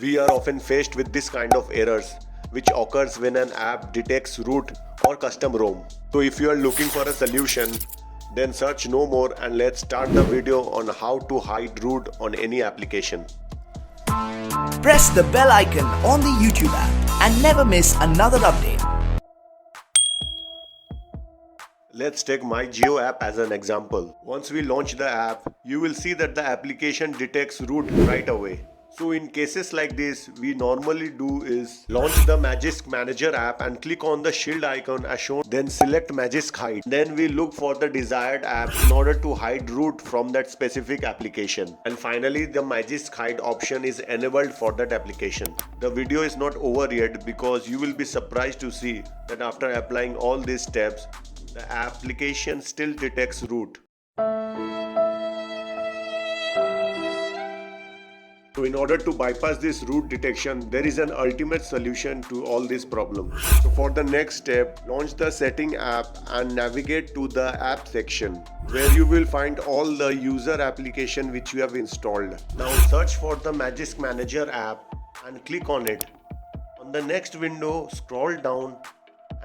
We are often faced with this kind of errors which occurs when an app detects root or custom ROM. So if you are looking for a solution, then search no more and let's start the video on how to hide root on any application. Press the bell icon on the YouTube app and never miss another update. Let's take MyJio app as an example. Once we launch the app, you will see that the application detects root right away. So in cases like this, we normally do is launch the Magisk Manager app and click on the shield icon as shown, then select Magisk Hide. Then we look for the desired app in order to hide root from that specific application. And finally, the Magisk Hide option is enabled for that application. The video is not over yet because you will be surprised to see that after applying all these steps, the application still detects root. So in order to bypass this root detection, there is an ultimate solution to all these problems. So for the next step, launch the setting app and navigate to the app section where you will find all the user application which you have installed. Now search for the Magisk Manager app and click on it. On the next window, scroll down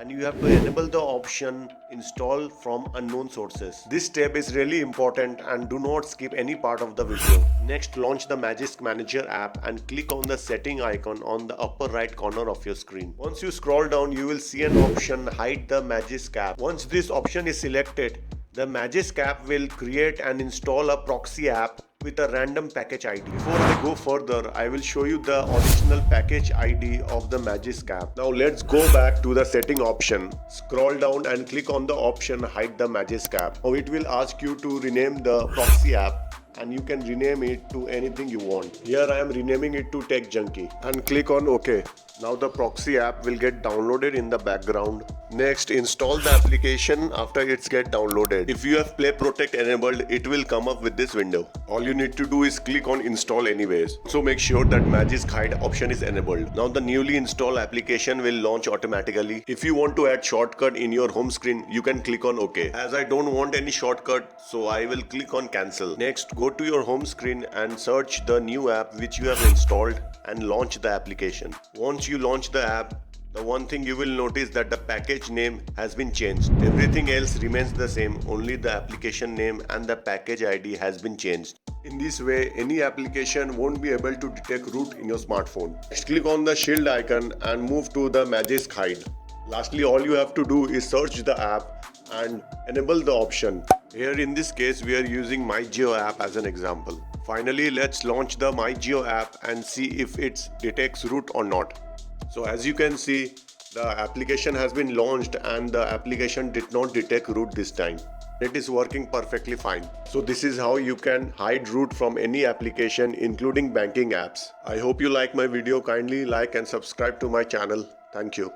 and you have to enable the option install from unknown sources. This step is really important and do not skip any part of the video. Next, launch the Magisk Manager app and click on the setting icon on the upper right corner of your screen. Once you scroll down, you will see an option hide the Magisk app. Once this option is selected, the Magisk app will create and install a proxy app with a random package ID. Before I go further, I will show you the original package ID of the Magisk app. Now let's go back to the setting option. Scroll down and click on the option hide the Magisk app. Now it will ask you to rename the proxy app and you can rename it to anything you want. Here I am renaming it to Tech Junkie and click on OK. Now the proxy app will get downloaded in the background. Next, install the application after it's get downloaded. If you have Play Protect enabled, it will come up with this window. All you need to do is click on install anyways. So make sure that Magisk Hide option is enabled. Now the newly installed application will launch automatically. If you want to add shortcut in your home screen, you can click on OK. As I don't want any shortcut, so I will click on cancel. Next, go to your home screen and search the new app which you have installed and launch the application. Once you launch the app, the one thing you will notice that the package name has been changed. Everything else remains the same, only the application name and the package ID has been changed. In this way, any application won't be able to detect root in your smartphone. Next, click on the shield icon and move to the Magisk Hide. Lastly, all you have to do is search the app and enable the option. Here in this case, we are using MyJio app as an example. Finally, let's launch the MyJio app and see if it detects root or not. So as you can see, the application has been launched and the application did not detect root this time. It is working perfectly fine. So this is how you can hide root from any application, including banking apps. I hope you like my video. Kindly like and subscribe to my channel. Thank you.